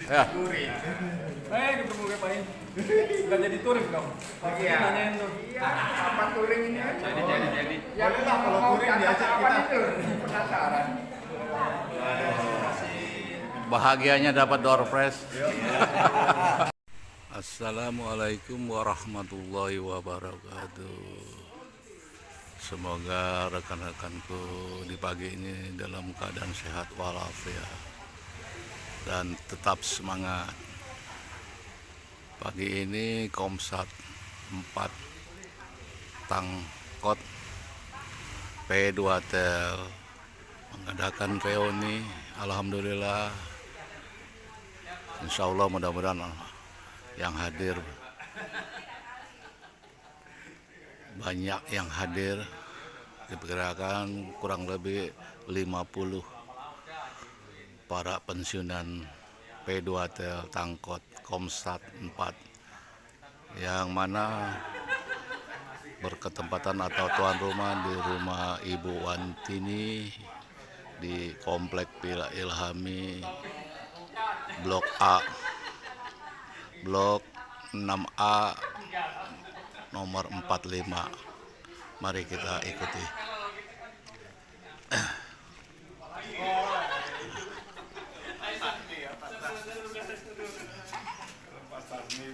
Ya. Touring. Ketemu kayak Pain. Nggak jadi touring dong. Iya. Nanyain tuh. Iya, apa touring ini? Jadi. Ya lah kalau touring diajak kita. Penasaran. Bahagianya dapat door prize. Assalamualaikum warahmatullahi wabarakatuh. Semoga rekan-rekanku di pagi ini dalam keadaan sehat walafiat dan tetap semangat. Pagi ini Komsat 4 Tangkot P2Tel mengadakan reuni. Alhamdulillah, insya Allah mudah-mudahan yang hadir banyak, yang hadir diperkirakan kurang lebih 50 para pensiunan P2Tel Tangkot Komsat 4 yang mana berketempatan atau tuan rumah di rumah Ibu Wantini di Komplek Villa Ilhami Blok A, Blok 6A nomor 45. Mari kita ikuti.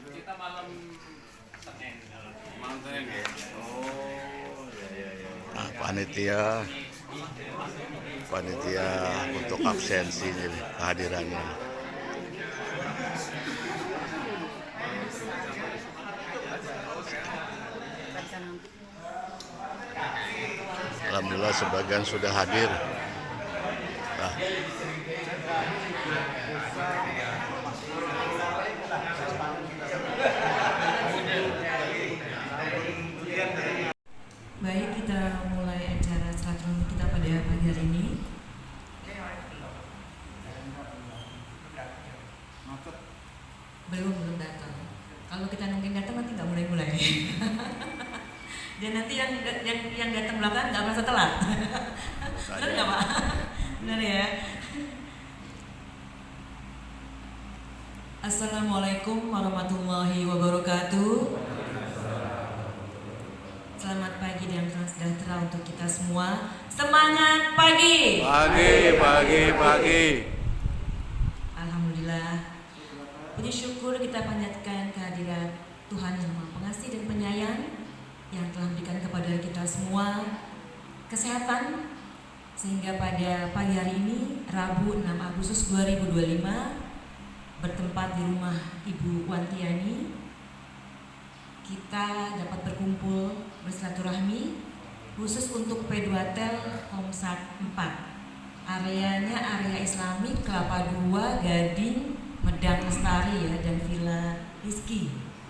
Kita malam Senin. Ya. Oh, ya. Nah, panitia untuk absensi nih, kehadirannya. Alhamdulillah sebagian sudah hadir. Nah, baik, kita mulai acara silaturahmi kita pada pagi hari ini. Belum datang. Kalau kita nungguin datang nanti nggak mulai. Dan nanti yang datang belakang nggak merasa telat. Benar nggak Pak? Benar ya. Assalamualaikum warahmatullahi wabarakatuh. Selamat pagi dan salam sejahtera untuk kita semua. Semangat pagi. Pagi. Alhamdulillah. Puji syukur kita panjatkan kehadiran Tuhan yang Maha Pengasih dan Penyayang yang telah memberikan kepada kita semua kesehatan sehingga pada pagi hari ini Rabu 6 Agustus 2025 bertempat di rumah Ibu Wantiani kita dapat berkumpul bersilaturahmi khusus untuk P2Tel Komsat 4. Areanya area Islami Kelapa II, Gading, Medang Lestari ya, dan Villa Rizky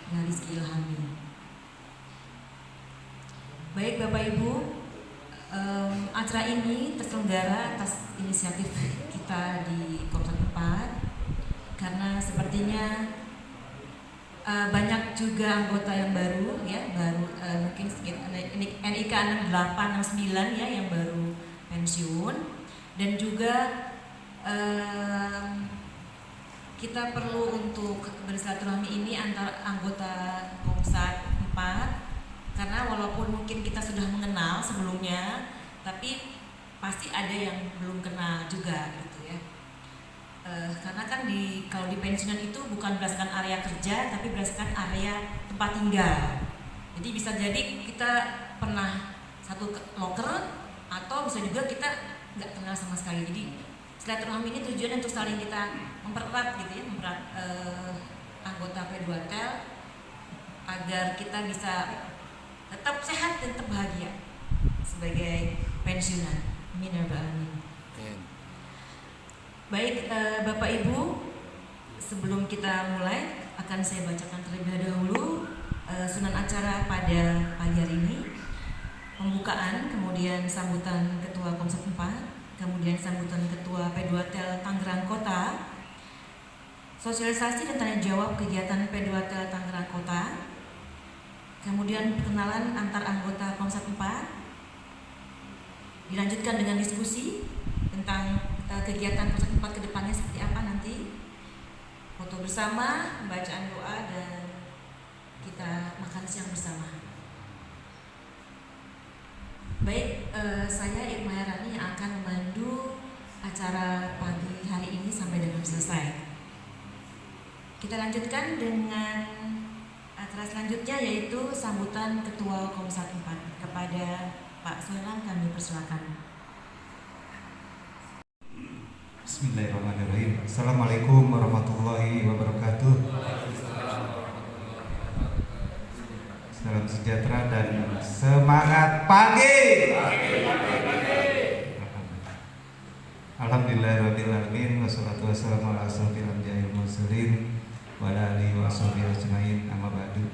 Ilhami. Baik Bapak Ibu, acara ini terselenggara atas inisiatif kita di Komsat 4 karena sepertinya banyak juga anggota yang baru mungkin sekitar NIK 6869 ya yang baru pensiun, dan juga kita perlu untuk bersilaturahmi ini antar anggota Komsat 4 karena walaupun mungkin kita sudah mengenal sebelumnya tapi pasti ada yang belum kenal juga gitu ya. Karena kan kalau di pensiunan itu bukan berdasarkan area kerja tapi berdasarkan area tempat tinggal. Jadi bisa jadi kita pernah satu loker atau bisa juga kita nggak kenal sama sekali. Jadi silaturahmi ini tujuannya untuk saling kita mempererat gitu ya, anggota P2Tel agar kita bisa tetap sehat dan tetap bahagia sebagai pensiunan. Amin ya rabbal alamin. Baik Bapak Ibu, sebelum kita mulai akan saya bacakan terlebih dahulu sunan acara pada pagi hari ini. Pembukaan, kemudian sambutan Ketua Komsat 4, kemudian sambutan Ketua P2Tel Tangerang Kota, sosialisasi dan tanya jawab kegiatan P2Tel Tangerang Kota, kemudian perkenalan antar anggota Komsat 4, dilanjutkan dengan diskusi tentang kegiatan Komsat 4 ke depannya seperti apa nanti. berfoto bersama, bacaan doa, dan kita makan siang bersama. Baik, saya Irma Herani yang akan memandu acara pagi hari ini sampai dengan selesai. Kita lanjutkan dengan acara selanjutnya, yaitu sambutan Ketua Komsat 4. Kepada Pak Soelang kami persilakan. Bismillahirrahmanirrahim. Assalamualaikum warahmatullahi wabarakatuh. Salam sejahtera dan semangat pagi. Alhamdulillahirabbil alamin, wassalatu wassalamu ala asrofil anbiya'i wal mursalin wa ala alihi wa sahbihi ajmain, amma ba'du.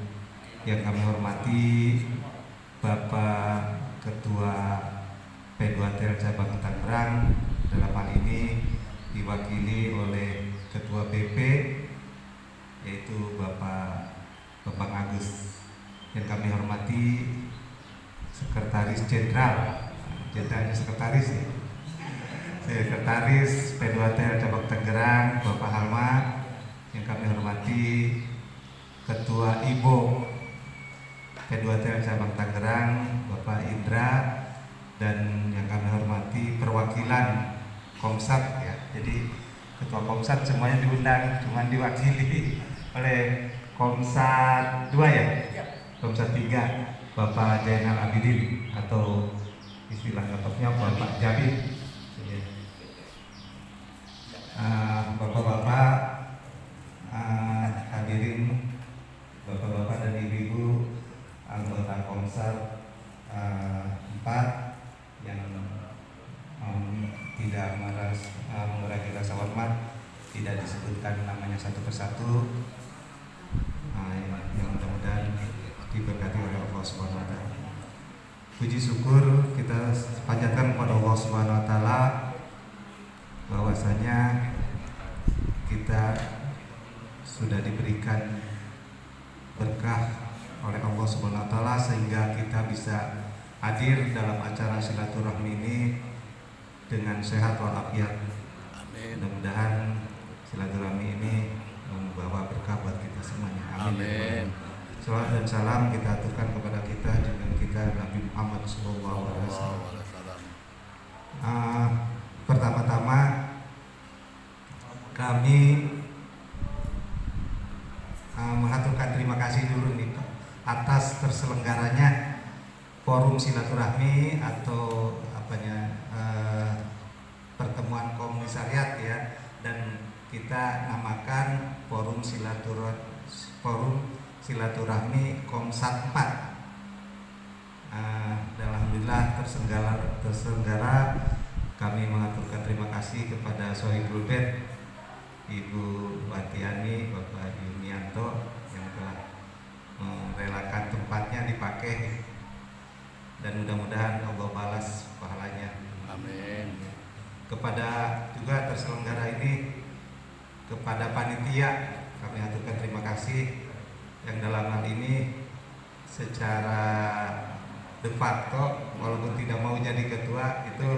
Yang kami hormati Bapak Ketua P2TEL Cabang Tangerang, dalam hal ini diwakili oleh Ketua BP yaitu Bapak Agus. Yang kami hormati Sekretaris Jenderal, Sekretaris ya, Sekretaris P2TEL Cabang Tangerang Bapak Halma. Yang kami hormati Ketua IBO P2TEL Cabang Tangerang Bapak Indra, dan yang kami hormati perwakilan Komsat ya. Jadi Ketua Komsat semuanya diundang, cuma diwakili oleh Komsat 2 ya. Komsat 3 Bapak Jainal Abidin atau istilah lengkapnya Bapak Jabir. Bapak-bapak, hadirin, bapak-bapak dan ibu-ibu anggota Komsat 4 yang tidak mengurangi rasa hormat, tidak disebutkan namanya satu persatu, yang mudah-mudahan diberkati oleh Allah Subhanahu wa taala. Puji syukur kita panjatkan kepada Allah Subhanahu wa taala bahwasanya kita sudah diberikan berkah oleh Allah Subhanahu wa taala sehingga kita bisa hadir dalam acara silaturahmi ini dengan sehat walafiat. Mudah-mudahan silaturahmi ini membawa berkah buat kita semuanya. Amin. Salam dan salam kita aturkan kepada kita Nabi Muhammad SAW. Pertama-tama kami mengaturkan terima kasih dulu nih Pak atas terselenggaranya forum silaturahmi atau pertemuan komisariat ya, dan kita namakan forum silaturahmi Komsat 4. Alhamdulillah terselenggara. Kami mengaturkan terima kasih kepada Sohibul Bed Ibu Watiani, Bapak Yumianto yang telah merelakan tempatnya dipakai, dan mudah-mudahan Allah balas pahalanya. Amin. Kepada juga terselenggara ini, kepada panitia kami aturkan terima kasih yang dalam hal ini secara de facto walaupun tidak mau jadi ketua itu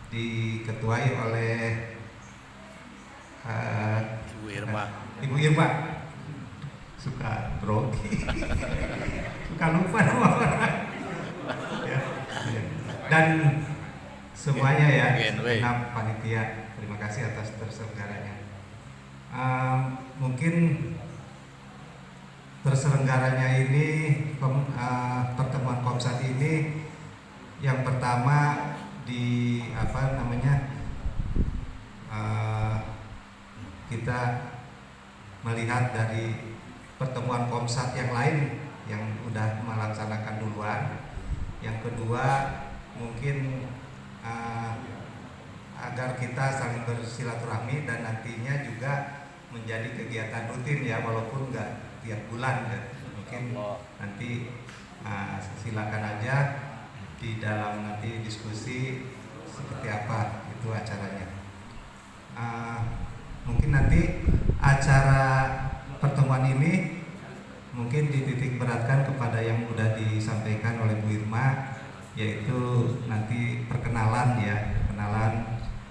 diketuai oleh Ibu Irma. Suka grogi, suka lupa nama orang. Ya. Dan semuanya ya, enam panitia, terima kasih atas terselenggaranya. Mungkin terselenggaranya ini pertemuan Komsat ini yang pertama kita melihat dari pertemuan Komsat yang lain yang udah melaksanakan duluan. Yang kedua mungkin agar kita saling bersilaturahmi dan nantinya juga menjadi kegiatan rutin ya, walaupun nggak tiap bulan ya. Mungkin nanti silakan aja di dalam nanti diskusi seperti apa itu acaranya. Mungkin nanti acara pertemuan ini mungkin dititik beratkan kepada yang sudah disampaikan oleh Bu Irma, yaitu nanti perkenalan ya,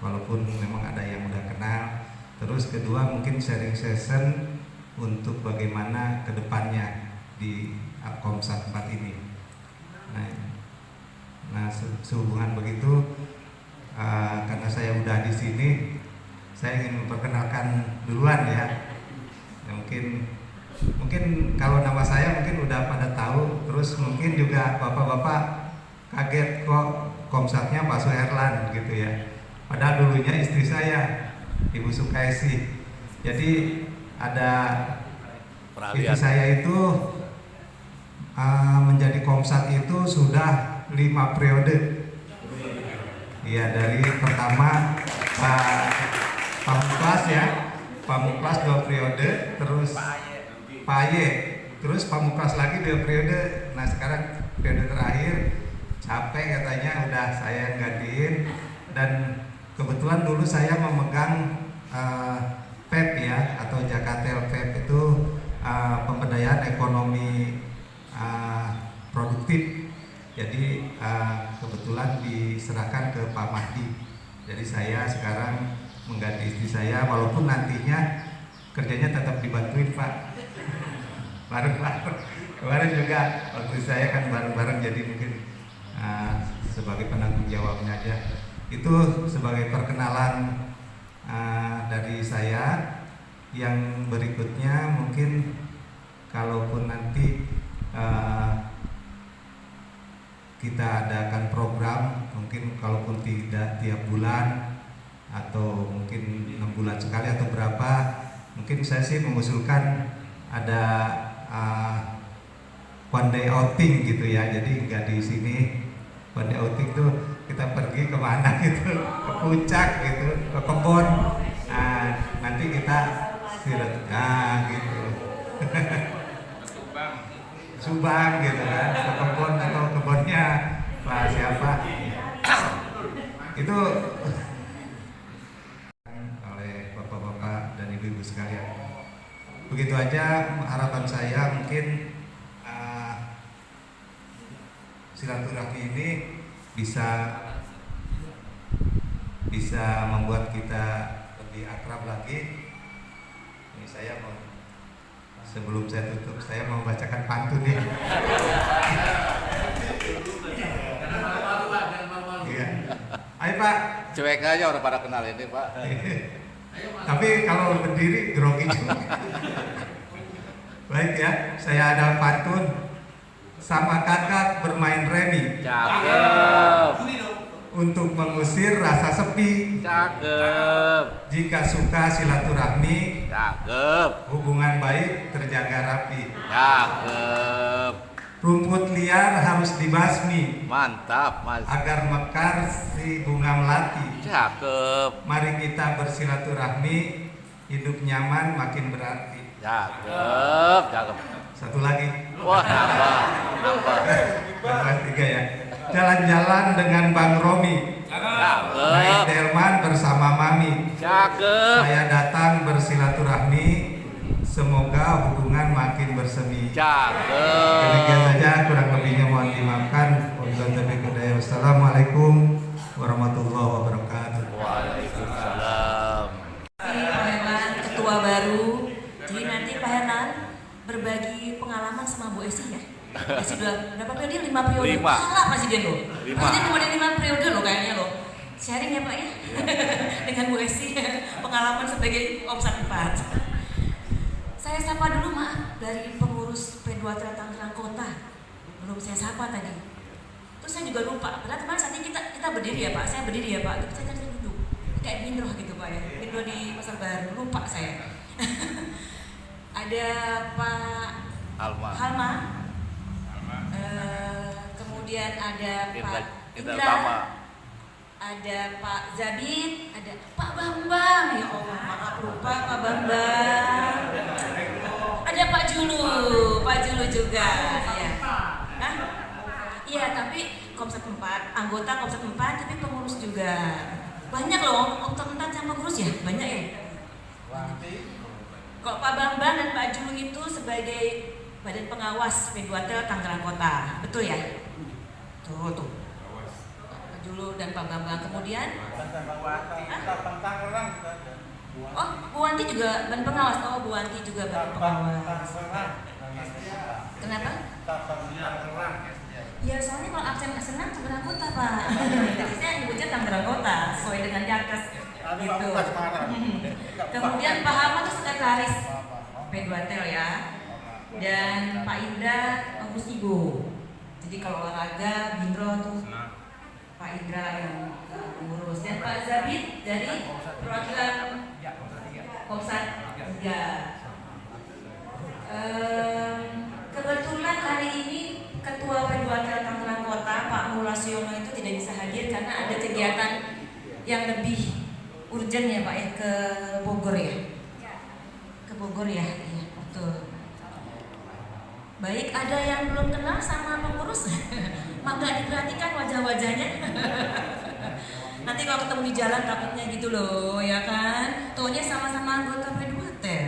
walaupun walaupun memang ada yang udah kenal. Terus kedua mungkin sharing session untuk bagaimana kedepannya di Komsat 4 ini. Nah sehubungan begitu, karena saya udah di sini, saya ingin memperkenalkan duluan ya. Mungkin kalau nama saya mungkin udah pada tahu, terus mungkin juga bapak-bapak kaget kok Komsatnya Pak Suherlan gitu ya. Padahal dulunya istri saya, Ibu Sukaisi. Jadi ada istri saya itu menjadi Komsat itu sudah 5 periode. Iya, dari pertama Pak Muklas ya, Pak Muklas 2 periode, terus Pak Aye, terus Pak Muklas lagi 2 periode. Nah sekarang periode terakhir capek katanya, udah saya gantiin. Dan kebetulan dulu saya memegang PEP ya, atau Jakatel PEP itu pemberdayaan ekonomi produktif. Jadi kebetulan diserahkan ke Pak Mahdi. Jadi saya sekarang mengganti istri saya, walaupun nantinya kerjanya tetap dibantuin Pak. Bareng-bareng. Kemarin juga waktu saya kan bareng-bareng, jadi mungkin sebagai penanggung jawabnya aja. Itu sebagai perkenalan dari saya. Yang berikutnya mungkin kalaupun nanti kita adakan program, mungkin kalaupun tidak tiap bulan atau mungkin 6 bulan sekali atau berapa, mungkin saya sih mengusulkan ada one day outing gitu ya. Jadi nggak di sini, one day outing tuh kita pergi kemana gitu, ke puncak gitu, ke kebun. Nanti kita gitu. Subang gitu kan, ke kebun atau kebunnya Pak siapa itu oleh bapak-bapak dan ibu-ibu sekalian. Begitu aja harapan saya. Mungkin silaturahmi ini bisa membuat kita lebih akrab lagi. Ini saya mau, sebelum saya tutup, saya mau bacakan pantun nih. Iya. Ayo Pak. Cuek aja orang pada kenal ini Pak. Tapi kalau berdiri grogi juga. Baik ya, saya ada pantun. Sama kakak bermain remi. Cakep. Untuk mengusir rasa sepi. Cakep. Jika suka silaturahmi. Cakep. Hubungan baik terjaga rapi. Cakep. Rumput liar harus dibasmi. Mantap Mas. Agar mekar si bunga melati. Cakep. Mari kita bersilaturahmi. Hidup nyaman makin berarti. Cakep. Cakep. Satu lagi. Wah, nambah. Yang 3 ya. Jalan-jalan dengan Bang Romi. Cakep. Naik delman bersama Mami. Cakep. Saya datang bersilaturahmi. Semoga hubungan makin bersemi. Cakep. Demikian saja, kurang lebihnya mohon dimaafkan. Wassalamualaikum warahmatullahi wabarakatuh. Waalaikumsalam. Pak Herlan, ketua baru. Jadi nanti Pak Herlan berbagi pengalaman sama Bu Esi ya. Esi udah berapa periode? 5 periode. 5. Kalah Presiden loh. 5. Presiden kemudian 5 periode loh kayaknya loh. Sharing ya Pak ya. Dengan Bu Esi pengalaman sebagai Komsat 4. Saya sapa dulu maaf dari pengurus P2 Tangerang Kota. Belum saya sapa tadi. Terus saya juga lupa. Padahal kemarin saat ini kita berdiri ya Pak. Saya berdiri ya Pak. Saya tadi duduk. Kayak Bindroh gitu Pak ya. Bindroh di Pasar Baru. Lupa saya. Ada Pak Halma. Kemudian ada Pak Indra. Ada Pak Zabid, ada Pak Bambang. Ya Allah, maaf lupa Pak Bambang. Ada Pak Julu juga. Iya. Hah? Iya, tapi Komsat 4, anggota Komsat 4 tapi pengurus juga. Banyak loh, Komsat 4 sama pengurus ya? Banyak ya? Kok Pak Bambang dan Pak Julu itu sebagai badan pengawas P2T Tangerang Kota, betul ya? Tuh. Julu dan Pak Bambang. Kemudian Tangerang. oh, Bu Wanti juga ban pengawas. Oh, Bu Wanti juga ban pengawas. Kenapa? Ya, soalnya kalau absen senang Tangerang Kota, Pak. Jadi saya nyebutnya Tangerang Kota sesuai dengan Jakes gitu. Kemudian Pak Hama itu sekretaris P2Tel ya. Dan Pak Indra pengurus Igo. Jadi kalau olahraga Bindro tuh Pak Indra yang mengurus, dan Pak Zabid dari perwakilan Komsat 3. Kebetulan hari ini Ketua P2Tel Tangerang Kota Pak Mulasiono itu tidak bisa hadir karena ada kegiatan yang lebih urgent ya Pak ya, ke Bogor ya. Ke Bogor ya, iya betul. Baik, ada yang belum kenal sama pengurus? Maka diperhatikan wajah-wajahnya. Nanti kalau ketemu di jalan takutnya gitu loh, ya kan? Taunya sama-sama anggota P2Tel.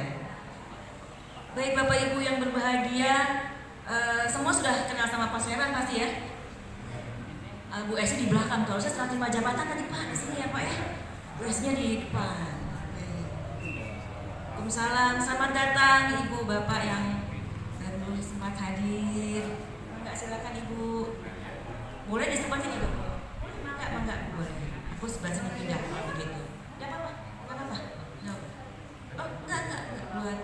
Baik Bapak Ibu yang berbahagia, semua sudah kenal sama Pak Soeban pasti ya? Bu Esi di belakang tuh, harusnya setelah terima jabatan tadi Pak di sini ya Pak ya? Bu Esi-nya di depan. Waalaikumsalam, selamat datang Ibu Bapak yang sempat hadir. Enggak, silakan Ibu. Boleh di sebelah sini dong? Enggak, boleh. Aku sebelah sini pindah kalau begitu. Enggak apa-apa. No. Oh, enggak. Buat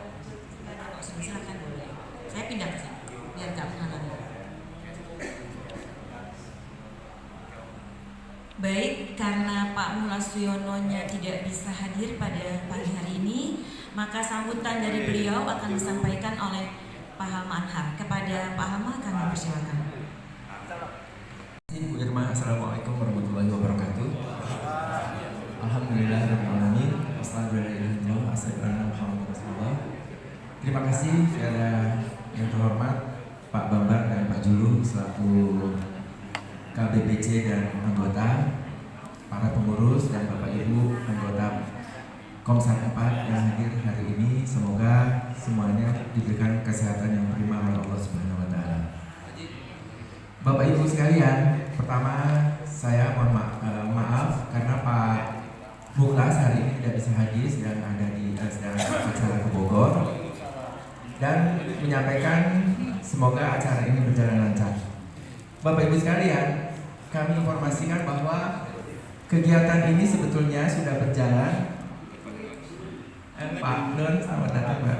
silakan boleh. Saya pindah ke sini biar enggak menghalangi. Baik, karena Pak Mulasiono-nya tidak bisa hadir pada pagi hari ini, maka sambutan dari beliau akan disampaikan oleh Pak Hama Anhar. Kepada Pak Hama kami persilakan. Bu Irma, Assalamualaikum warahmatullahi wabarakatuh. Alhamdulillahirrahmanirrahim. Wassalamualaikum. Terima kasih kepada yang terhormat Pak Bambang dan Pak Julu selaku KBPC dan anggota, para pengurus dan Bapak Ibu anggota Komsat 4 yang hadir hari ini. Semoga semuanya diberikan kesehatan yang prima oleh Allah Subhanahu wa taala. Bapak Ibu sekalian, pertama saya mohon maaf karena Pak Muklas hari ini tidak bisa hadir, sedang ada di acara ke Bogor, dan menyampaikan semoga acara ini berjalan lancar. Bapak Ibu sekalian, kami informasikan bahwa kegiatan ini sebetulnya sudah berjalan. Pak Nun, selamat datang Pak.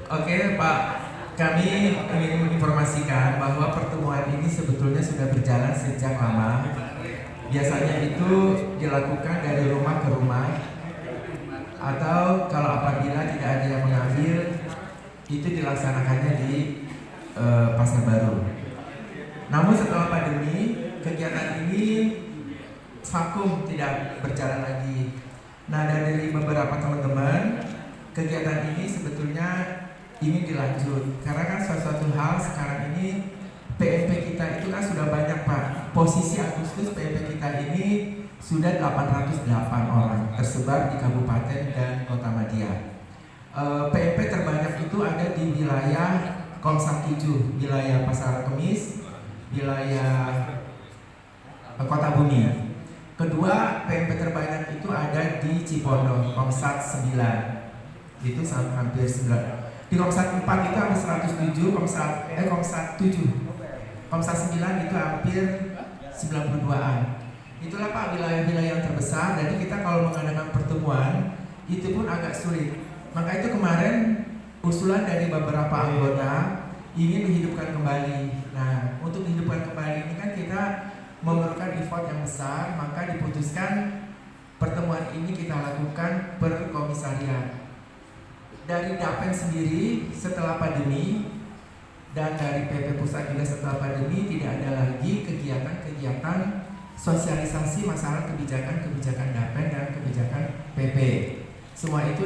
Oke Pak, kami ingin menginformasikan bahwa pertemuan ini sebetulnya sudah berjalan sejak lama. Biasanya itu dilakukan dari rumah ke rumah, atau kalau apabila tidak ada yang mengambil, itu dilaksanakannya di Pasar Baru. Namun setelah pandemi, kegiatan ini vakum, tidak berjalan lagi. Nah, dari beberapa teman-teman, kegiatan ini sebetulnya ingin dilanjut, karena kan suatu hal sekarang ini PMP kita itu kan sudah banyak Pak. Posisi Agustus PMP kita ini sudah 808 orang tersebar di kabupaten dan kota Madia. PMP terbanyak itu ada di wilayah Komsat 7, wilayah Pasar Kemis, wilayah Kota Bumi. Kedua, PMP terbanyak itu ada di Cipondo, Komsat 9. Itu hampir 9. Di Komsat 4 itu hampir 107, Komsat 7. Komsat 9 itu hampir 92-an. Itulah Pak wilayah-wilayah yang terbesar. Jadi kita kalau mengadakan pertemuan itu pun agak sulit. Maka itu kemarin usulan dari beberapa anggota ingin dihidupkan kembali. Nah, untuk dihidupkan kembali ini kan kita memerlukan effort yang besar, maka diputuskan pertemuan ini kita lakukan per komisariat. Dari Dapen sendiri setelah pandemi dan dari PP Pusat juga setelah pandemi tidak ada lagi kegiatan-kegiatan sosialisasi masalah kebijakan-kebijakan Dapen dan kebijakan PP. Semua itu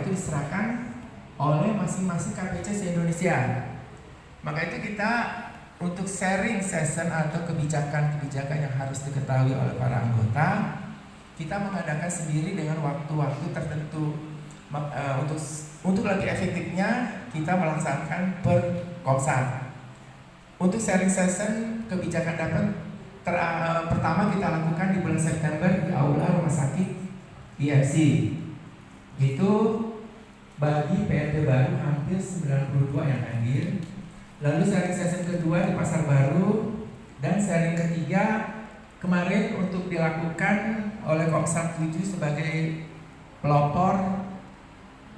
diserahkan oleh masing-masing KPC se-Indonesia. Maka itu kita untuk sharing session atau kebijakan-kebijakan yang harus diketahui oleh para anggota, kita mengadakan sendiri dengan waktu-waktu tertentu. Untuk lebih efektifnya kita melaksanakan per komsat. Untuk sharing session kebijakan dapat pertama kita lakukan di bulan September di aula rumah sakit IMC. Itu bagi PLT baru hampir 92 yang hadir. Lalu sharing session kedua di Pasar Baru, dan sharing ketiga kemarin untuk dilakukan oleh Komsat 7 sebagai pelopor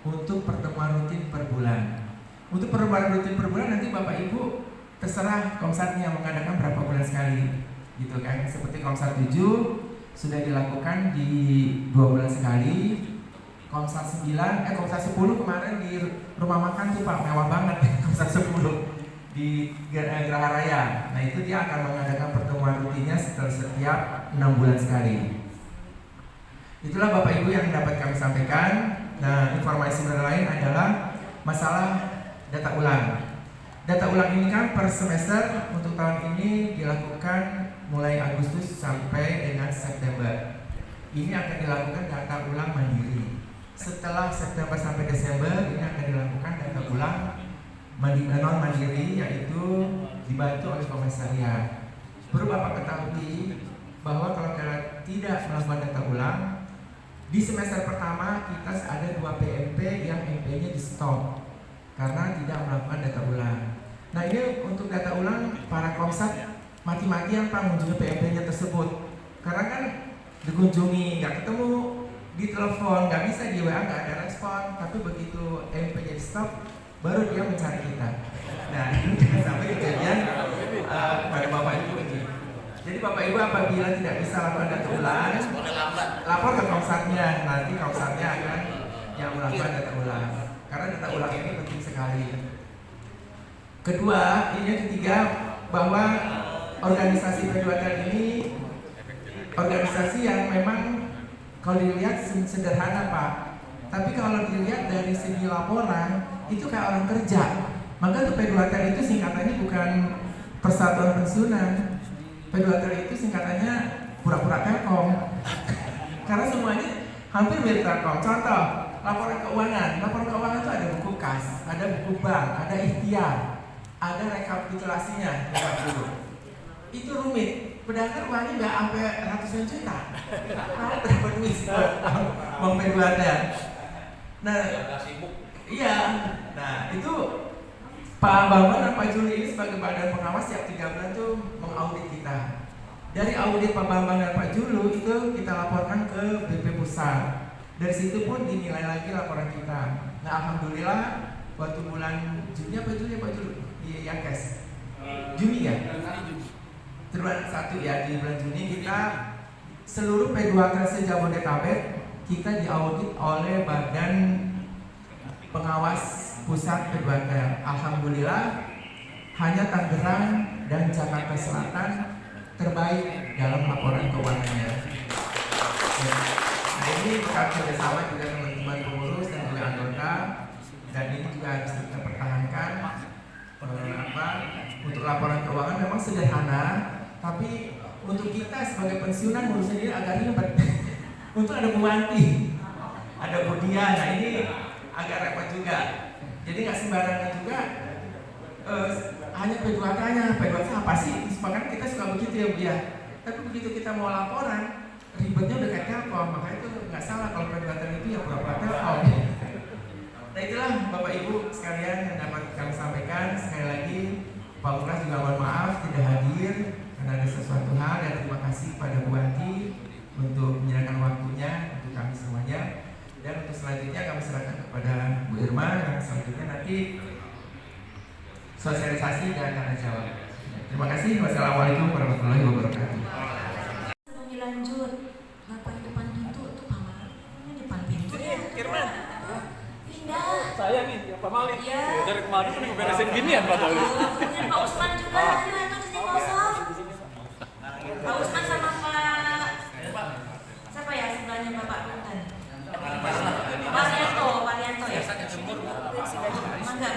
untuk pertemuan rutin per bulan. Untuk pertemuan rutin per bulan nanti Bapak Ibu terserah Komsatnya mengadakan berapa bulan sekali, gitu kan? Seperti Komsat 7 sudah dilakukan di 2 bulan sekali. Komsat 10 kemarin di rumah makan tuh Pak, mewah banget. Komsat 10 di Geraha Raya. Nah itu dia akan mengadakan pertemuan rutinnya setiap 6 bulan sekali. Itulah Bapak Ibu yang dapat kami sampaikan. Nah, informasi lain adalah masalah data ulang. Data ulang ini kan per semester untuk tahun ini dilakukan mulai Agustus sampai dengan September. Ini akan dilakukan data ulang mandiri. Setelah September sampai Desember ini akan dilakukan data ulang non mandiri, yaitu dibantu oleh komisariat. Perlu Bapak ketahui bahwa kalau kalian tidak melakukan data ulang, di semester pertama kita ada 2 PMP yang MP-nya di stop karena tidak melakukan data ulang. Nah ini untuk data ulang para komsat mati-matian Pak mengunjungi PMP-nya tersebut, karena kan dikunjungi nggak ketemu, di telepon nggak bisa, di WA nggak ada respon, tapi begitu MP-nya di stop baru dia mencari kita. Nah ini jangan sampai kejadian pada Bapak Ibu ini. Jadi Bapak Ibu apabila tidak bisa lakukan data ulang, lapor ke komsatnya, nanti komsatnya akan yang melakukan data ulang. Karena data ulang ini penting sekali. Kedua, ini yang ketiga, bahwa organisasi P2T ini organisasi yang memang kalau dilihat sederhana Pak, tapi kalau dilihat dari segi laporan itu kayak orang kerja. Maka tuh P2T itu singkatannya bukan Persatuan Pensiunan. P2T itu singkatannya pura-pura Telkom. Karena semuanya hampir mirip Telkom. Contoh, laporan keuangan. Laporan keuangan itu ada buku kas, ada buku bank, ada ikhtiar, ada rekapitulasinya. Itu rumit. Padahal uangnya nggak sampai ratusan juta. Kalau berapa duit Bang P2T? Nah, iya. Nah, itu Pak Bambang dan Pak Juli ini sebagai badan pengawas setiap 3 bulan tuh mengaudit kita. Dari audit Pak Bambang dan Pak Julu itu kita laporkan ke BP Pusat. Dari situ pun dinilai lagi laporan kita. Nah alhamdulillah waktu bulan Juni apa Juli Pak Julu? Di Yankes. Juni ya? Triwulan 1 ya, di bulan Juni kita seluruh P2T se-Jabodetabek kita diaudit oleh Badan Pengawas Pusat P2T. Alhamdulillah hanya Tangerang dan Jakarta Selatan terbaik dalam laporan keuangannya. Ya. Nah ini berkat kerjasama juga teman-teman pengurus dan juga anggota, dan ini juga harus kita pertahankan. Untuk laporan keuangan memang sederhana, tapi untuk kita sebagai pensiunan ngurus sendiri agak ribet. Untuk ada Bu Wanti, ada Bu Dia, nah ini agak repot juga. Jadi nggak sembarangan juga. Hanya P2K-nya, P2K apa sih? Sepakat kita suka begitu ya Bu ya. Tapi begitu kita mau laporan, ribetnya udah kayak Telkom, makanya itu nggak salah kalau P2K itu ya pura-pura Telkom. Nah itulah Bapak Ibu sekalian yang dapat kami sampaikan. Sekali lagi Pak Lurah juga mohon maaf tidak hadir karena ada sesuatu hal, dan terima kasih pada Bu Wanti untuk menyerahkan waktunya untuk kami semuanya. Dan untuk selanjutnya kami serahkan kepada Bu Irma yang selanjutnya nanti sosialisasi dan tanya jawab. Terima kasih. Wassalamualaikum warahmatullahi wabarakatuh. Sebelum lanjut, Bapak depan pintu tuh Pamal. Ini depan pintu ya. Irman. Pindah. Saya nih, Pak Malik. Iya. Dari kemarin udah beresin ginian Pak Malik. Dan Pak Usman juga. Ayo itu di sini kosong. Pak Usman sama Pak siapa ya sebelahnya Bapak Punten? Warianto ya. Mangga.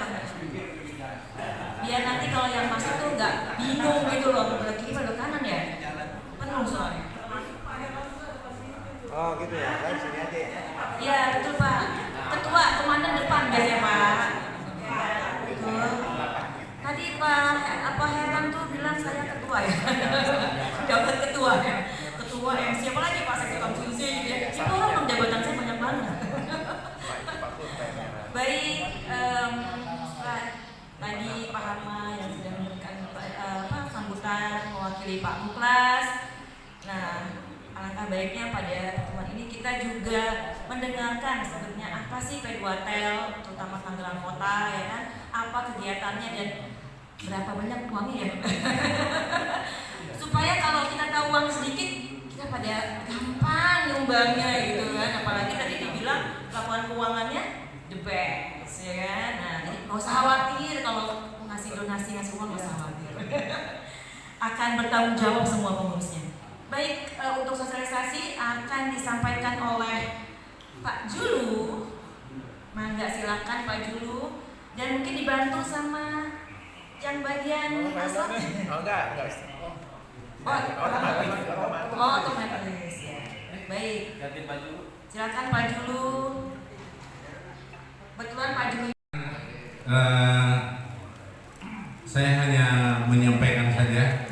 Biar nanti kalau yang masuk tuh nggak bingung gitu loh, belah kiri belah kanan ya. Penuh soalnya. Oh gitu ya, saya sini aja ya. Iya betul Pak. Ketua komandan depan biasanya Pak. Betul. Tadi Pak Heran tuh bilang saya ketua ya. Jabat ketua ya. Ketua MC apa lagi Pak Seksi Konsumsi gitu ya. Itu orang jabatan saya banyak banget. Baik, tadi Pak Harma yang sudah memberikan sambutan mewakili Pak Muklas. Nah, alangkah baiknya pada pertemuan ini kita juga mendengarkan sebenarnya apa sih P2Tel, terutama Tangerang Kota ya kan, apa kegiatannya dan berapa banyak uangnya ya. Supaya kalau kita tahu uang sedikit, kita pada gampang nyumbangnya gitu kan. Apalagi tadi dibilang laporan keuangannya the best ya kan. Nah, jadi nggak usah khawatir kalau ngasih donasi ngasih uang, nggak usah khawatir. Akan bertanggung jawab semua pengurusnya. Baik, untuk sosialisasi akan disampaikan oleh Pak Julu. Mangga silakan Pak Julu, dan mungkin dibantu sama yang bagian masak. Oh enggak. Otomatis ya. Baik. Ganti baju. Silakan Pak Julu. Betulan Pak Julu. Saya hanya menyampaikan saja,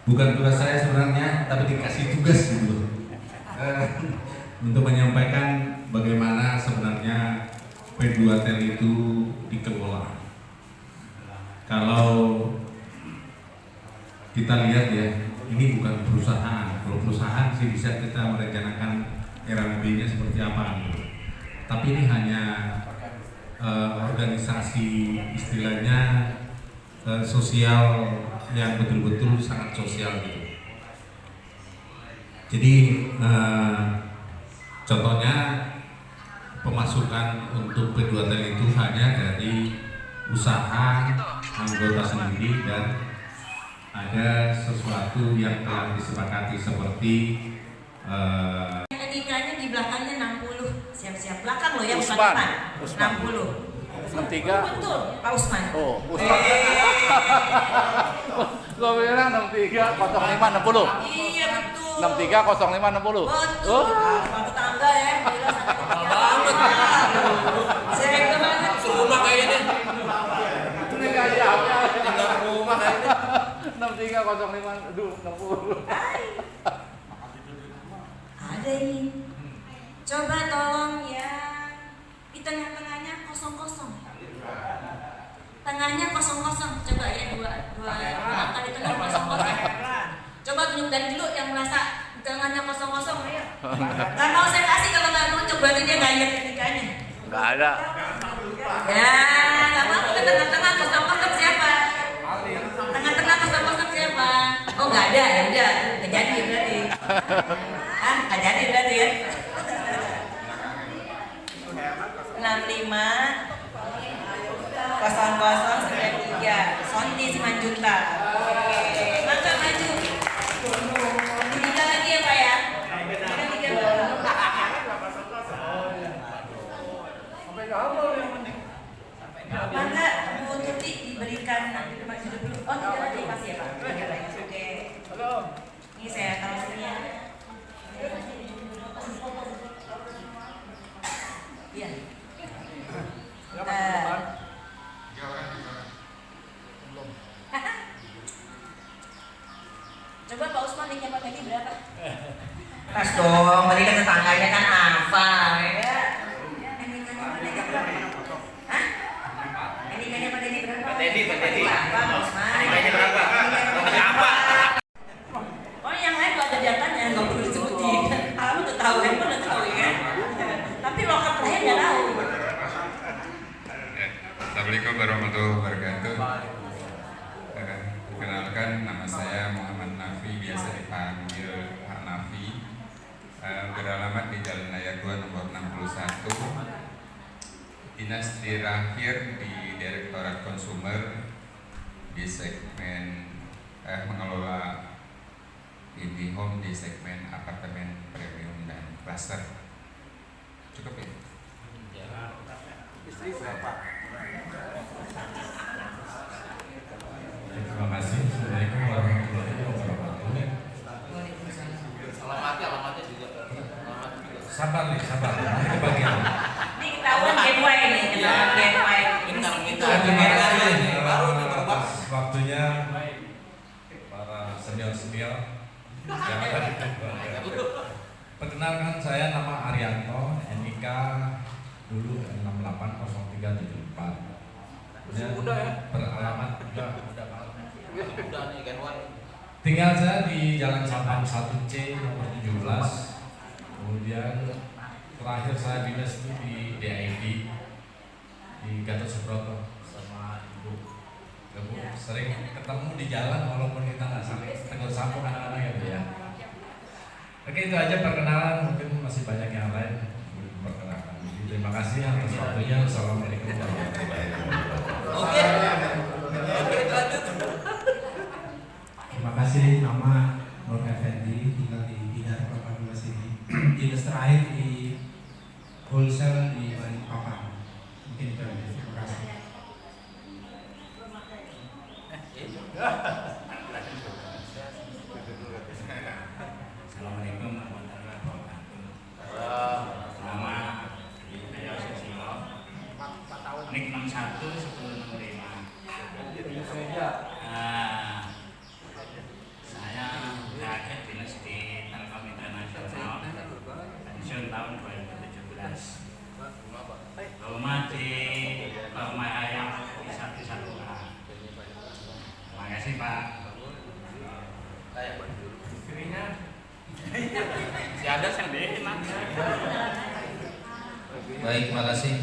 bukan tugas saya sebenarnya, tapi dikasih tugas gitu. Untuk menyampaikan bagaimana sebenarnya P2Tel itu dikelola. Kalau kita lihat ya, ini bukan perusahaan. Kalau perusahaan sih bisa kita merencanakan RMB-nya seperti apa gitu. Tapi ini hanya organisasi istilahnya sosial yang betul-betul sangat sosial gitu. Jadi contohnya pemasukan untuk P2Tel itu hanya dari usaha anggota sendiri dan ada sesuatu yang telah disepakati seperti Nikahnya di belakangnya 60. Siap-siap belakang loh ya, bukan Usman. depan. Usman. 60. 63. Betul, Pak Usman. Oh, Usman. Gua bilang 63 05 60. Iya betul. 63 05 60. Betul. Pak tetangga ya, gila banget. Saya banget. Rumah kayaknya. Ini enggak jawabnya. Tinggal rumah kayaknya. 63 05 aduh 60. Ada ini. Coba tolong ya. Di tengah-tengahnya kosong-kosong. Tengahnya kosong-kosong. Coba ya dua angka di tengah kosong-kosong. Coba tunjuk dari dulu yang merasa di tengahnya kosong-kosong. Ayo. Nggak mau saya kasih kalau nggak nunjuk, berarti dia nggak lihat ketikanya. Enggak ada. Ya, nggak mau ke tengah-tengah kosong-kosong siapa? Tengah-tengah kosong-kosong siapa? Oh nggak ada, ya udah, nggak jadi berarti. Nggak jadi berarti ya. 65 0093 Sonti Simanjunta. Oke, mangga maju. Tiga lagi ya Pak ya. Tiga dulu. Mangga Bu Tuti diberikan nanti maju dulu. Oh tiga lagi pasti ya Pak. Tiga lagi. Oke. Ini saya taruh sini ya. Iya. Coba Pak Usman niknya Pak Teddy berapa? Pas dong, tadi kan tetangganya kan apa ya? Nikahnya Pak Teddy berapa? Hah? Nikahnya Pak Teddy berapa? Pak Teddy. Pak Usman. Nikahnya berapa? Berapa? Oh yang lain gak ada datanya, nggak perlu disebutin. Kamu udah tahu, handphone udah tahu ya. Tapi lokal terakhir nggak tahu. Assalamualaikum warahmatullahi wabarakatuh. Perkenalkan, nama saya Muhammad Nafi, biasa dipanggil Pak Nafi. Beralamat di Jalan Raya 2 nomor 61. Dinas terakhir di Direktorat Konsumer di segmen mengelola IndiHome di segmen apartemen premium dan cluster. Cukup ya? Istri berapa? Terima kasih. Assalamualaikum warahmatullahi wabarakatuh. Alamatnya juga. Alamat sabar nih, sabar. Ini bagian. Ini ketahuan gateway nih, ketahuan gateway. Terima kasih. Waktunya para senior-senior. Perkenalkan, saya nama Arianto, NIK dulu 680374. Beralamat tinggal saya di Jalan Sabang 1C nomor 17. Kemudian terakhir saya dinas itu di DID di Gatot Subroto sama ibu. Sering ketemu di jalan walaupun kita nggak sampai tegur sapa anak-anak ya Bu ya. Oke, itu aja perkenalan, mungkin masih banyak yang lain perkenalkan. Terima kasih atas waktunya. Assalamualaikum warahmatullahi wabarakatuh. Oke, lanjut. Terima kasih. Nama Nur Effendi, tinggal di Bidar Kelapa sini. Dinas terakhir di wholesale di Balikpapan. Mungkin itu aja. Terima kasih. Assalamualaikum warahmatullahi wabarakatuh. Nama saya Susilo. NIK 611065. Saya berakhir dinas di Telkom Internasional, pensiun tahun 2017. Rumah di Rumah Ayam di 11A. Terima kasih Pak. Istrinya si ada yang deh. Baik, terima kasih.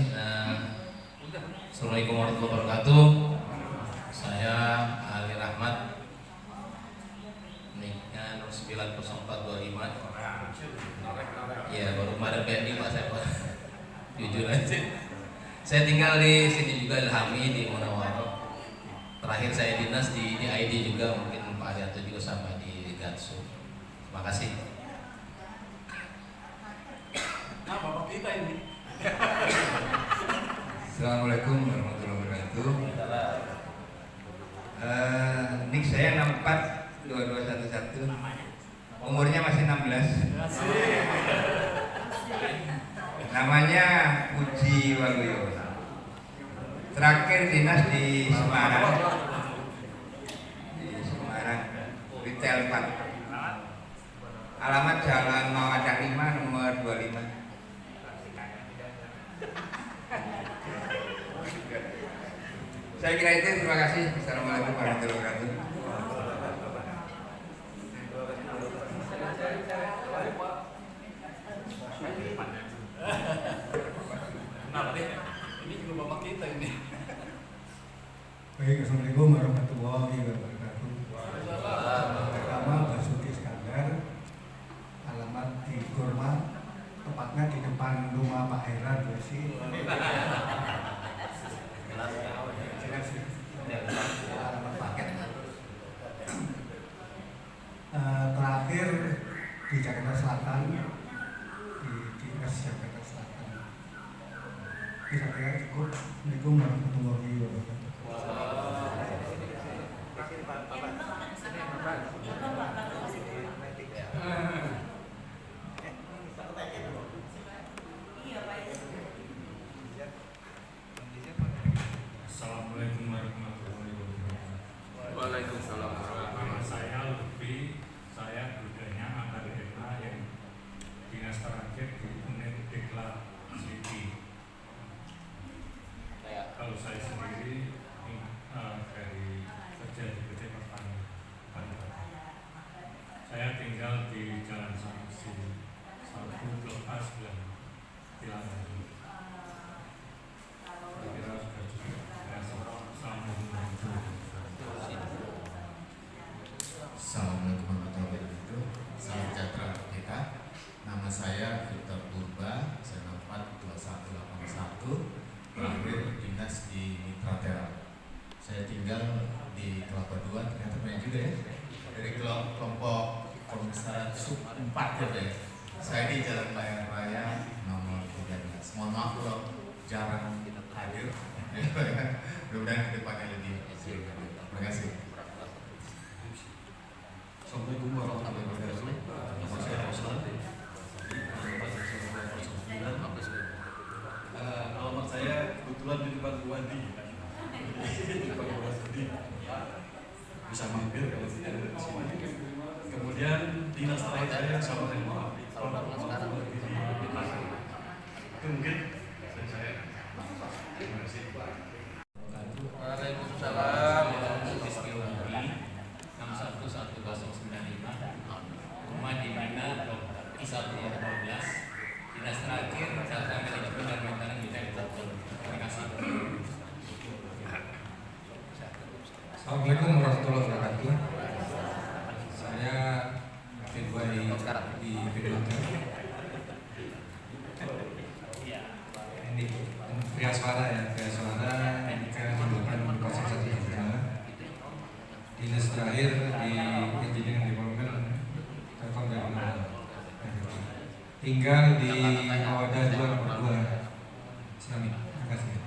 Assalamualaikum warahmatullahi wabarakatuh. Saya Ali Rahmat, niknya 090425. Ya, baru kemarin pending Pak saya Pak. Jujur aja. Saya tinggal di sini juga Ilhami di Munawaro. Terakhir saya dinas di ID juga, mungkin Pak Arianto juga sama di Gatsu. Terima kasih. Nah, bapak kita ini. Assalamualaikum warahmatullahi wabarakatuh. Nik saya 642211. Umurnya masih 16. Namanya Puji Waluyo. Terakhir dinas di Semarang. Di Semarang, Retail 4. Alamat Jalan Mawadah 5 nomor 25. Saya kira itu, terima kasih. Assalamualaikum warahmatullahi wabarakatuh. Ini juga bapak kita ini. Baik, Assalamualaikum warahmatullahi wabarakatuh. Pertama, Basuki Iskandar, alamat di Kurma, tepatnya di depan rumah Pak Heran Besi. Alamat paket. Terakhir di Jakarta Selatan, di Dinas Jakarta Selatan. Saya kira cukup. Assalamualaikum warahmatullahi wabarakatuh. Assalamualaikum warahmatullahi wabarakatuh. Waalaikumsalam. Nama saya Lutfi, saya budaya Angkar Desa yang dinas terakhir di unit Diklat City. Kalau saya sendiri dari kerja di PT Pertamina. Saya tinggal di Jalan Samsi 1 Blok A 9 Bilangan. Kira sudah cukup. Assalamualaikum warahmatullahi wabarakatuh. Salam sejahtera kita. Nama saya Victor Purba, saya nomor 2181. Terakhir dinas di Mitra. Saya tinggal di Kelapa II, ternyata banyak juga ya. Dari kelompok Komisaris Sub 4 ya. Saya di Jalan Bayar Raya nomor 13. Mohon maaf kalau jarang hadir. Mudah-mudahan ke depannya lebih. Terima kasih. Assalamualaikum warahmatullahi wabarakatuh. Nama saya Roslan. kebetulan di depan Wadi. Di depan Wadi. Bisa mampir kalau tidak ada di sini. Kemudian dinas terakhir saya sama dengan itu mungkin saya. Terima kasih. Waalaikumsalam. 611095 rumah di mana blok 112 dinas terakhir data manajemen dan maintenance kita ditelepon. Terima kasih. Assalamualaikum warahmatullahi wabarakatuh. Saya kedua di kedua ini pria suara ya, pria suara NIK Hindukan 0113. Dinas terakhir di Engineering Development Telkom Jakarta. Tinggal di Awada 2 nomor 2. Terima kasih.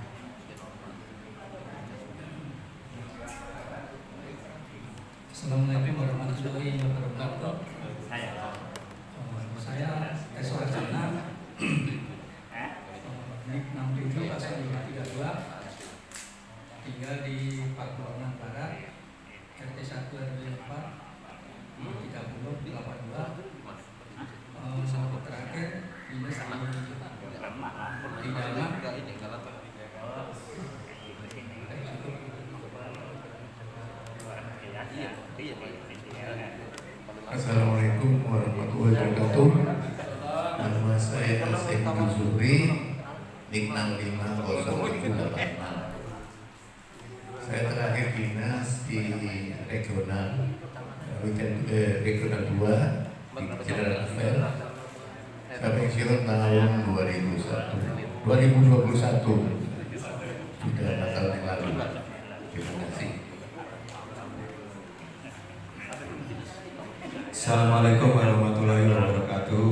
Assalamualaikum warahmatullahi wabarakatuh. Saya Esok Arjana, NIK 670532, tinggal di 46 Barat, RT 1 RW 4 3082. Terakhir dinas di dalam Assalamualaikum warahmatullahi wabarakatuh. Nama saya Asep Zuhri, NIK 650786. Saya terakhir dinas di regional regional 2 di General Affair. Saya pensiun tahun 2021. Sudah 4 tahun yang lalu. Terima kasih. Assalamualaikum warahmatullahi wabarakatuh.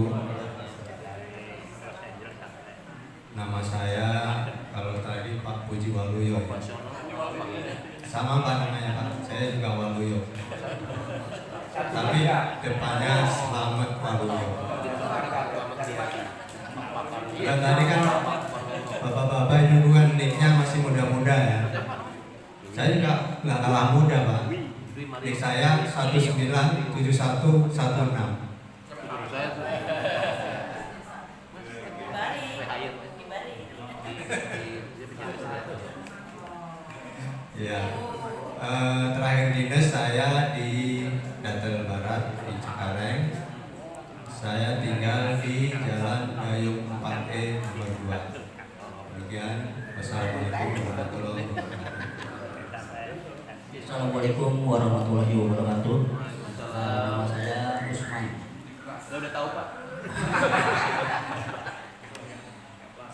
Nama saya kalau tadi Pak Puji Waluyo. Sama Pak namanya Pak, saya juga Waluyo. Tapi depannya Selamat Waluyo. Dan tadi kan bapak-bapak ini bukan nicknya masih muda-muda ya. Saya juga nggak kalah muda Pak. Nick saya 197116. Ya, terakhir dinas saya di Datel Barat di Cengkareng. Saya tinggal di Jalan Gayung 4E nomor 2. Demikian, wassalamualaikum warahmatullahi wabarakatuh. Assalamualaikum warahmatullahi wabarakatuh. Nama saya Usman. Udah tahu Pak?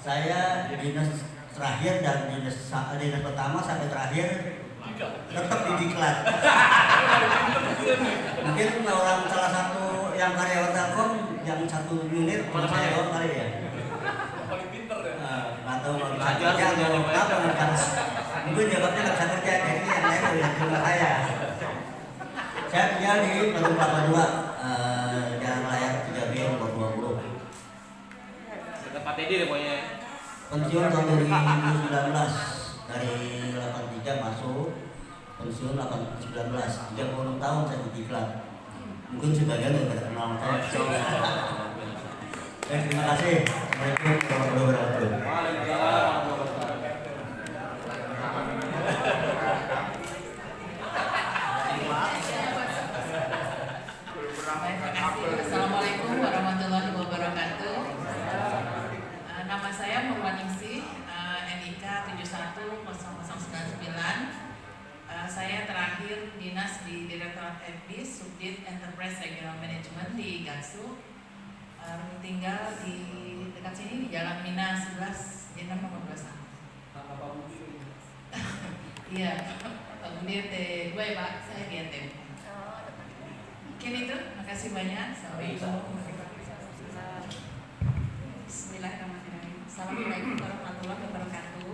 Saya dinas terakhir dan dinas pertama sampai terakhir tetap di diklat. Mungkin orang salah satu yang karyawan Telkom yang satu unit cuma saya doang kali ya. Paling pinter ya. Atau nggak bisa kerja atau apa kan? Mungkin jawabnya nggak bisa kerja, jadi yang lain udah terima saya. Saya tinggal di Perum Kelapa 2, Jalan Layar 3B nomor 20. Dekat Pak Teddy deh pokoknya. Pensiun tahun 2019 dari 83 masuk pensiun 19 36 tahun saya di diklat. Mungkin sebagian sudah kenal saya. Terima kasih. Assalamualaikum warahmatullahi wabarakatuh. Assalamualaikum warahmatullahi wabarakatuh. Nama saya Murwaningsih, NIK 710099. Saya terakhir dinas di Direktorat FB, Subdit Enterprise Regional Management di Gansu. Tinggal di dekat sini di Jalan Mina 11, Jenderal nomor 21. Iya, Pak Budi T2 ya Pak, saya di NTM. Mungkin itu, makasih banyak. Bismillahirrahmanirrahim. Assalamualaikum warahmatullahi wabarakatuh.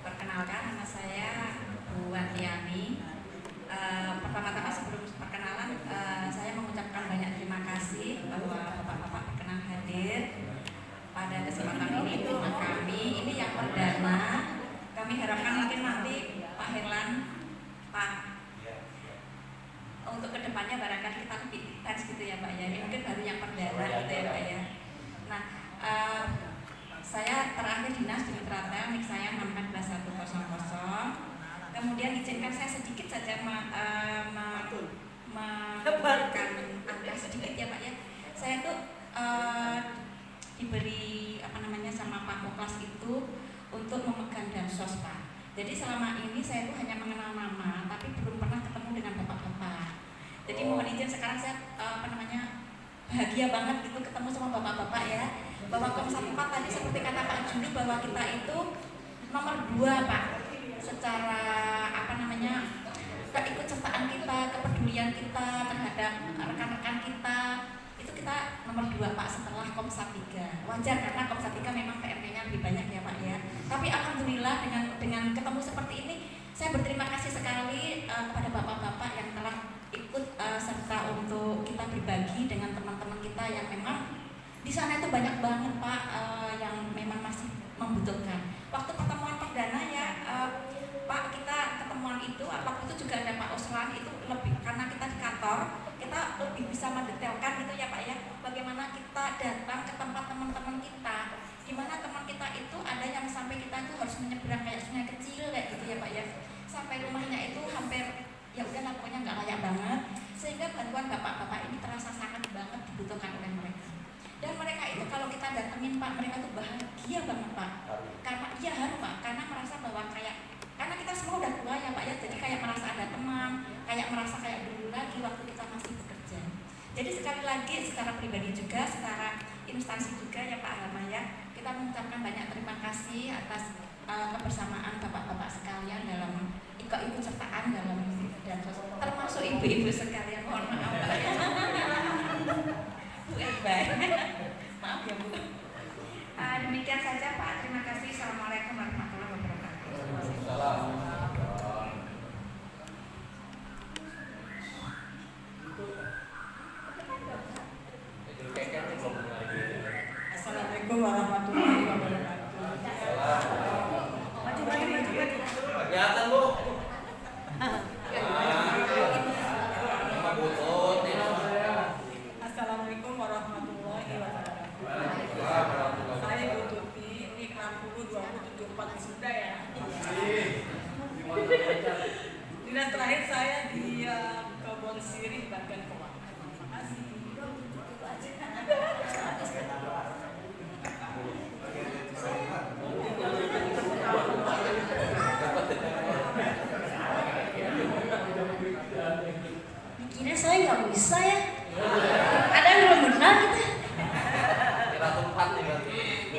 Perkenalkan, nama saya Bu Wandiani. Pertama-tama sebelum perkenalan, saya mengucapkan banyak terima kasih bahwa bapak-bapak berkenan hadir pada kesempatan ini. Kami ini yang saya terakhir dinas di Mitrata, nik saya 614.100. Kemudian izinkan saya sedikit saja menambahkan angka sedikit ya Pak ya. Saya tuh diberi sama Pak Koklas itu untuk memegang Dansos Pak. Jadi selama ini saya tuh hanya mengenal nama, tapi belum pernah ketemu dengan bapak-bapak. Jadi mohon izin sekarang saya bahagia banget gitu ketemu sama bapak-bapak ya. Bapak Komsat 4 tadi seperti kata Pak Juli bahwa kita itu nomor 2 Pak. Secara keikutsertaan kita, kepedulian kita terhadap rekan-rekan kita, itu kita nomor 2 Pak setelah Komsat 3. Wajar karena Komsat 3 memang PMP-nya lebih banyak ya Pak ya. Tapi alhamdulillah dengan ketemu seperti ini, saya berterima kasih sekali kepada bapak-bapak yang telah ikut serta untuk kita berbagi dengan teman-teman kita yang memang di sana itu banyak banget Pak yang memang masih membutuhkan. Waktu pertemuan perdana ya Pak, kita ketemuan itu waktu itu juga ada Pak Oslan, itu lebih karena kita di kantor, kita lebih bisa mendetailkan gitu ya Pak ya, bagaimana kita datang ke tempat teman-teman kita, di mana teman kita itu ada yang sampai kita itu harus menyeberang kayak sungai kecil kayak gitu ya Pak ya, sampai rumahnya itu hampir ya udah pokoknya nggak layak banget, sehingga bantuan bapak-bapak ini terasa sangat banget dibutuhkan oleh mereka. Dan mereka itu kalau kita datengin Pak, mereka tuh bahagia banget Pak, karena iya haru Pak, karena merasa bahwa karena kita semua udah tua ya Pak ya, jadi kayak merasa ada teman, kayak merasa kayak dulu lagi waktu kita masih bekerja. Jadi sekali lagi secara pribadi juga, secara instansi juga ya Pak Alma ya, kita mengucapkan banyak terima kasih atas kebersamaan bapak-bapak sekalian dalam ikut-sertaan dalam Dansos, termasuk ibu-ibu sekalian, mohon maaf Pak ya. Bu Elba, maaf ya Bu. Demikian saja Pak, terima kasih. Assalamualaikum warahmatullahi wabarakatuh. Assalamualaikum warahmatullahi wabarakatuh. Maju. Kelihatan Bu. Assalamualaikum warahmatullahi wabarakatuh. Saya Bu Tuti, NIK 602074 sudah ya. Dinas terakhir saya di Kebon Sirih, bagian keuangan. Terima kasih. Kira saya nggak bisa ya. Ada yang belum benar gitu.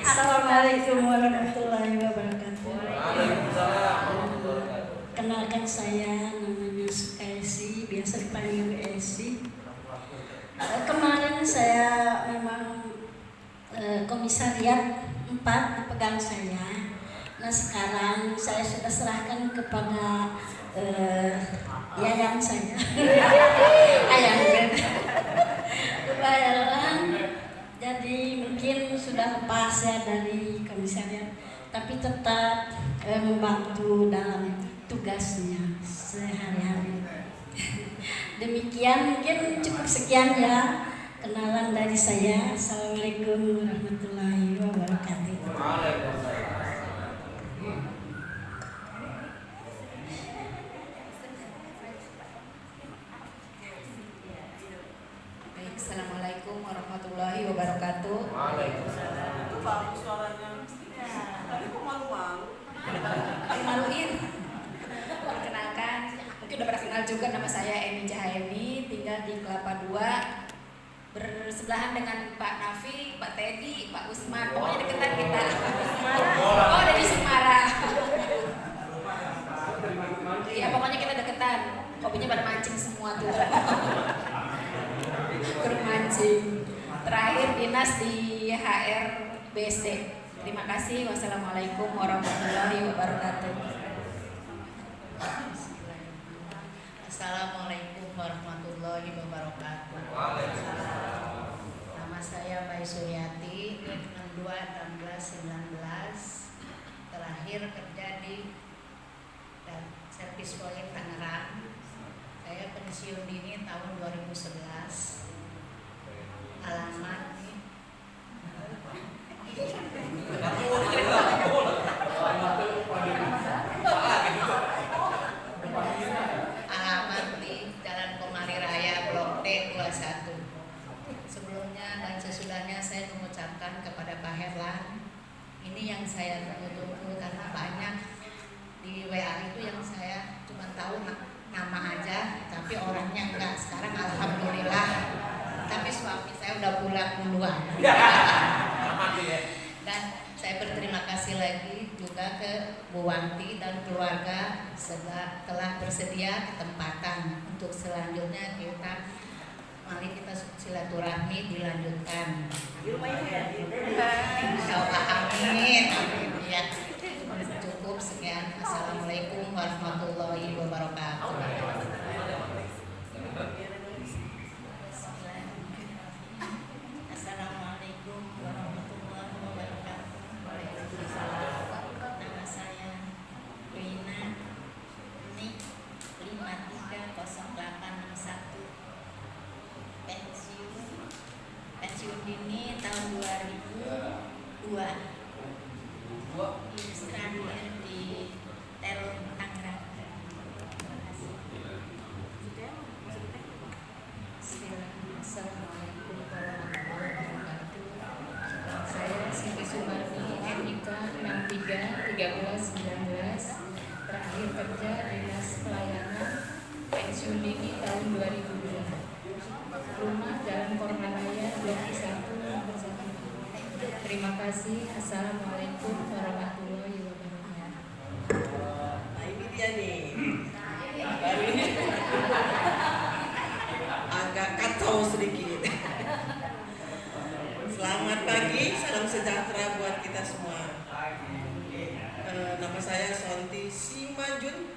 Assalamualaikum warahmatullahi wabarakatuh. Kenalkan saya namanya Sukaisi, biasa dipanggil Esi. Kemarin saya memang komisariat 4 dipegang saya. Nah sekarang saya sudah serahkan kepada yayang saya. Ayang kebayaran. Jadi mungkin sudah lepas ya dari komisariat, tapi tetap membantu dalam tugasnya sehari-hari. Demikian, mungkin cukup sekian ya kenalan dari saya. Assalamualaikum warahmatullahi wabarakatuh. Baik, assalamualaikum warahmatullahi wabarakatuh. Waalaikumsalam. Itu bagus suaranya. Tadi kok malu-malu? Dimaluin. Perkenalkan, mungkin udah pernah kenal juga, nama saya Eni Jahayani, tinggal di Kelapa 2, bersebelahan dengan Pak Nafi, Pak Teddy, Pak Usman, pokoknya deketan kita. Oh, dari Semarang. Iya, pokoknya kita deketan. Hobinya pada mancing semua tuh. Grup mancing. Terakhir dinas di HR BSD. Terima kasih. Wassalamualaikum warahmatullahi wabarakatuh. Assalamualaikum warahmatullahi wabarakatuh. Nama saya Mbak Suryati, 621619. Terakhir kerja di Servis Proyek Tangerang. Saya pensiun dini tahun 2011. Alamat nih. saya tunggu-tunggu karena banyak di WA itu yang saya cuma tahu nama aja, tapi orangnya enggak. Sekarang alhamdulillah. Tapi suami saya udah pulang duluan. Dan saya berterima kasih lagi juga ke Bu Wanti dan keluarga telah bersedia ketempatan untuk selanjutnya mari kita silaturahmi dilanjutkan. Insyaallah, amin. Ya, cukup sekian. Assalamualaikum warahmatullahi wabarakatuh. Assalamualaikum warahmatullahi wabarakatuh. Nama saya Wina Nik 530861. Pensiun dini tahun 2002. Terakhir di Teror Tangerang. Assalamualaikum warahmatullahi wabarakatuh. Saya Siti Sumarni, NIK 631319. Terakhir kerja Dinas Pelayanan, pensiun dini tahun 2002. Rumah Jalan Kormanaya, Blok 1, nomor 1. Terima kasih. Assalamualaikum warahmatullahi wabarakatuh. Nah ini dia nih. Baru ini agak kacau sedikit. Selamat pagi, salam sejahtera buat kita semua. Nama saya Sonti Simanjun.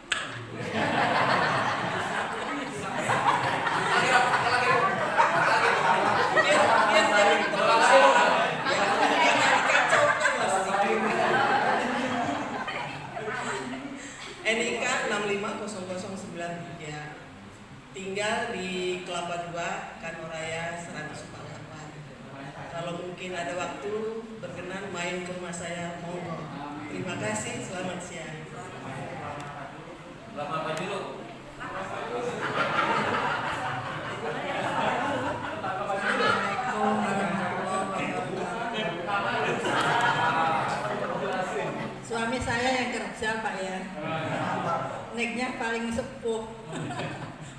NIK 650093, tinggal di Kelapa 2, Kanoraya 148. Kalau mungkin ada waktu berkenan main ke rumah saya, monggo. Terima kasih, selamat siang. Lama maju lu. Suami saya yang kerja Pak ya, naiknya paling sepuh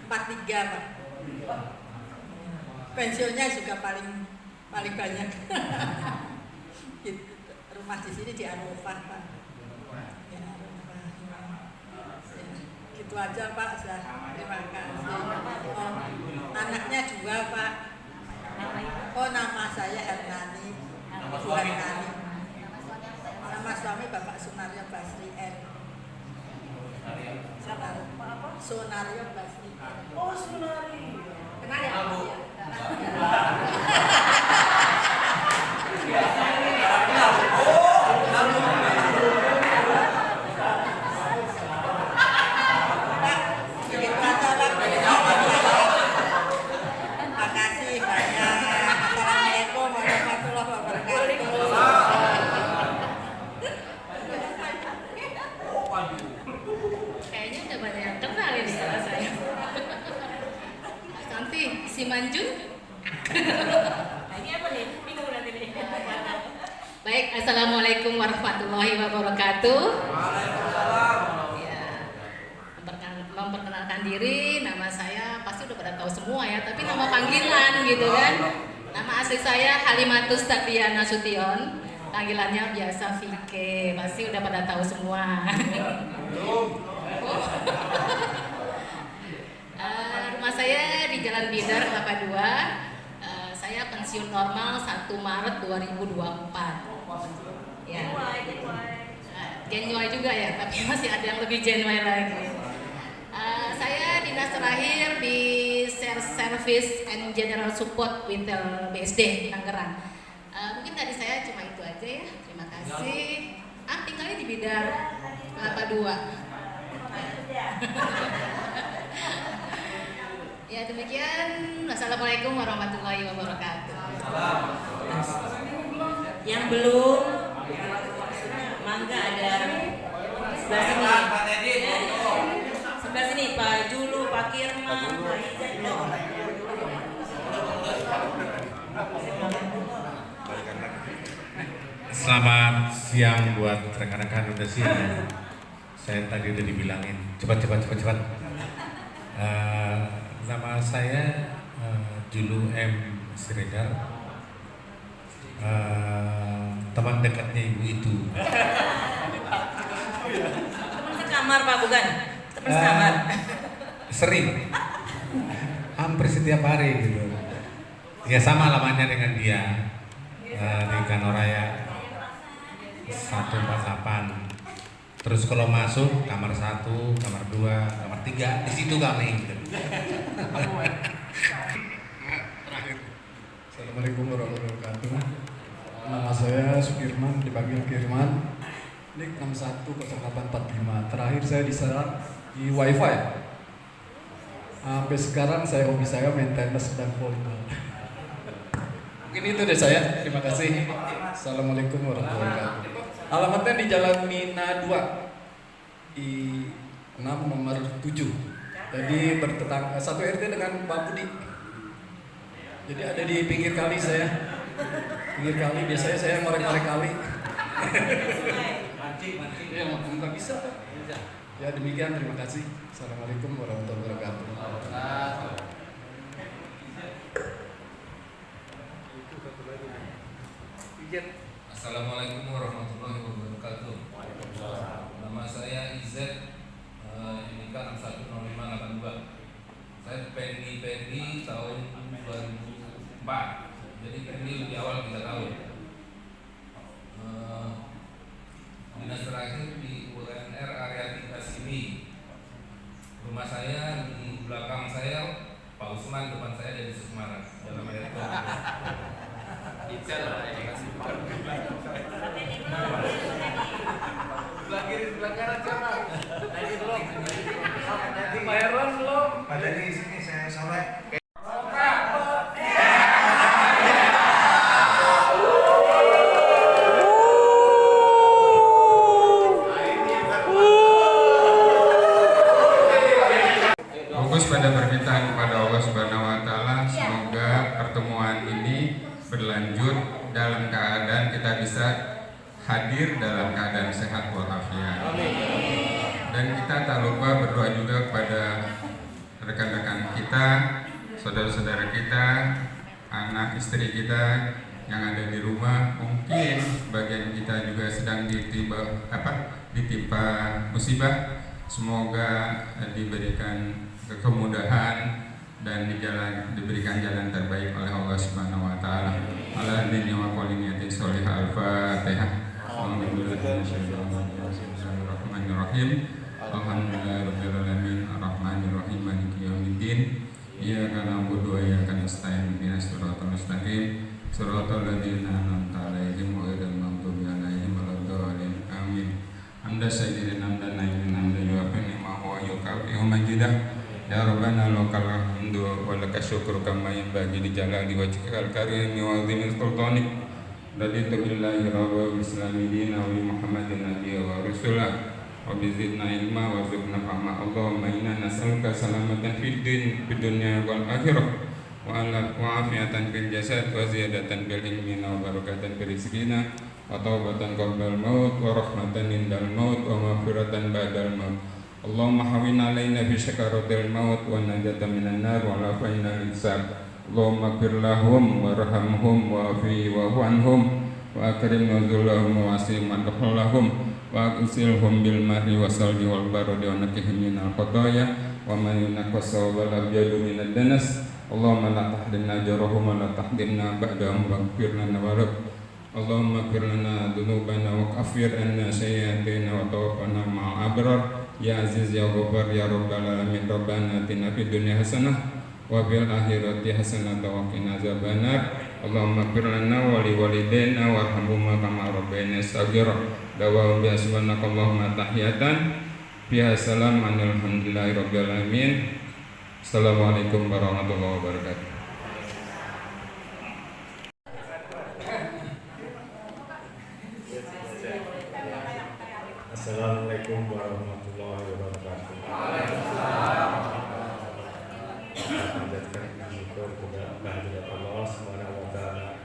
43 Pak. Pensiunnya juga paling banyak. Rumah di sini di Anufah Pak. Ya, gitu aja Pak. Terima kasih. Oh, anaknya 2 Pak. Oh, nama saya Hernani. Bu Hernani. Nama suami Bapak Sunaryo Basri R. Sunaryo Basri R. Oh, Sunari. Kenal ya? Kayaknya udah banyak yang kenal ini salah saya. Santi Simanjun. Ini apa nih? Bingung nanti nih. Baik, assalamualaikum warahmatullahi wabarakatuh. Ya, memperkenalkan diri, nama saya pasti udah pada tahu semua ya, tapi nama panggilan gitu kan. Nama asli saya Halimatus Tatiana Sution. Panggilannya biasa Vike, pasti udah pada tahu semua. Rumah saya di Jalan Bidar, Kelapa 2. Saya pensiun normal 1 Maret 2024. Ya. Januari juga ya, tapi masih ada yang lebih Januari lagi. Saya dinas terakhir di Service and General Support Winter BSD Tangerang. Mungkin dari saya cuma itu aja ya. Terima kasih. Tinggalnya di Bidar, Kelapa 2. Ya demikian. Wassalamualaikum warahmatullahi wabarakatuh. Yang belum, mangga ada sebelah sini. Sebelah sini Pak Julu, Pak Kirma, Pak Iza. Selamat siang buat rekan-rekan udah siang. Saya tadi udah dibilangin cepat. Nama saya Julu M. Siregar. Teman dekatnya ibu itu. Teman sekamar Pak, bukan? Teman sekamar. Sering. Hampir setiap hari gitu. Ya sama lamanya dengan dia. Di Kanoraya 148. Terus kalau masuk kamar 1, kamar 2, kamar 3, di situ kami. Gitu. Terakhir. Assalamualaikum warahmatullahi wabarakatuh. Nama saya Sukirman, dipanggil Kirman. NIK 610845. Terakhir saya diserang di WiFi. Sampai sekarang hobi saya main tenis dan volleyball. Mungkin itu deh saya. Terima kasih. Assalamualaikum warahmatullahi wabarakatuh. Alamatnya di Jalan Mina 2 di 6 nomor 7. Jadi bertetangga satu RT dengan Pak Budi. Jadi ada di pinggir kali saya. Pinggir kali biasanya saya ngorek-ngorek kali. Mancing. Ya, nggak bisa. Ya demikian, terima kasih. Assalamualaikum warahmatullahi wabarakatuh. Assalamualaikum warahmatullahi wabarakatuh. Nama saya Izet, NIK 610582. Saya PNI tahun 2004. Jadi PNI lebih awal 3 tahun. Dinas terakhir di UNR area 3 sini. Rumah saya di belakang saya, Pak Usman, depan saya dari Semarang. Dalam area itu. Sebelah kanan siapa? Tadi belum. Pak Herwan belum. Pada di sini saya sore. Fokus pada permintaan kepada Allah Subhanahu wa taala, semoga pertemuan ini berlanjut dalam keadaan kita bisa hadir dalam keadaan sehat walafiat. Dan kita tak lupa berdoa juga kepada rekan-rekan kita, saudara-saudara kita, anak istri kita yang ada di rumah. Mungkin sebagian kita juga sedang ditimpa musibah. Semoga diberikan kemudahan dan diberikan jalan terbaik oleh Allah Subhanahu wa taala. Ala dini wa qawliniyatin sholihah al-Fatihah. Bismillahirrahmanirrahim. Alhamdulillahirabbil alamin arrahmanir rahim maliki yaumiddin. Iyyaka na'budu wa iyyaka nasta'in ihdinas siratal mustaqim siratal ladzina an'amta 'alaihim ghairil maghdubi 'alaihim waladdallin. Amin. Hamdan sayyidina hamdan naimin hamdan yu'affi ni'amahu wa yukafi'u majidah. Ya Rabbana lakal hamdu wa lakas syukru kama yanbaghi li jalali wajhikal karimi wa 'azimi sultanik. Raditu billahi rabbil islami dina wa li Muhammadin nabiyya wa rasulah. Wa bizidna ilma wa zidna fahma. Allahumma inna nas'aluka salamatan fid dunya wal akhirah wa afiyatan fil jasad wa ziyadatan fil ilmi wa barakatan fil rizqina wa taubatan qabla al-maut wa rahmatan indal maut wa maghfiratan ba'dal maut. Allahumma hawin alaina fi syakaratil maut wa najatan minan nar wa lafaina al-hisab. Allahumma ighfir lahum warhamhum wa'fi wa'fu anhum wa akrim nuzulahum wa asim madkhulahum wa aqsilhum bil marri wasalji wal bardi wa nakihim minal khataya wa man yunaqas wal abyadu minad danas. Allahumma la tahdinna jarahum wa la tahdinna ba'dahum waghfir lana wa rabb. Allahumma ighfir lana dhunubana wa kaffir anna sayyi'atina wa tawaffana ma'al abrar. Ya Aziz ya Ghaffar ya Rabbal alamin. Rabbana atina fid dunya hasanah wa fil akhirati hasanah wa qina azabannar. Allahumma ighfir lana wa li walidaina warhamhuma kama rabbayana shaghira. Dawa bi subhanakallahumma tahiyatan fiha salam alhamdulillahi rabbil alamin. Assalamualaikum warahmatullahi wabarakatuh. Assalamualaikum warahmatullahi wabarakatuh. Panjatkan syukur kepada Allah Subhanahu wa taala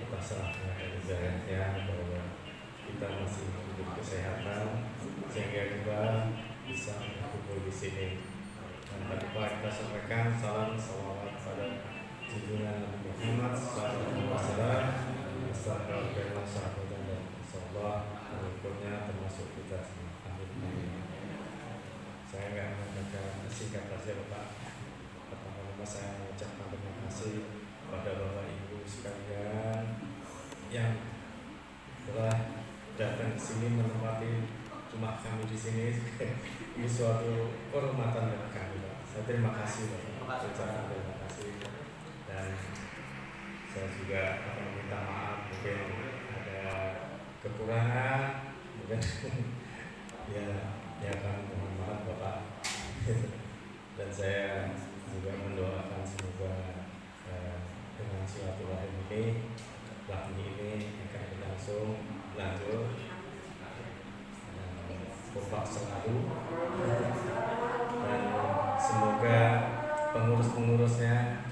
atas rahmat dan hidayahnya bahwa kita masih diberi kesehatan sehingga kita bisa berkumpul di sini. Dan tadi Pak kita sampaikan salam salawat pada junjungan Nabi Muhammad SAW, beserta keluarga, sahabat dan insyaallah berikutnya termasuk kita semua. Amin. Saya nggak mengatakan singkat saja Bapak. Pertama-tama saya mengucapkan terima kasih kepada Bapak Ibu sekalian yang telah datang ke sini menempati cuma kami di sini. Ini suatu kehormatan bagi kami, Pak. Saya terima kasih Bapak. Ucapan terima kasih. Dan saya juga akan meminta maaf mungkin ada kekurangan, mungkin ya akan mohon maaf Bapak. Dan saya juga mendoakan semoga dengan silaturahim ini akan berlangsung lanjut, kompak selalu, dan semoga pengurus-pengurusnya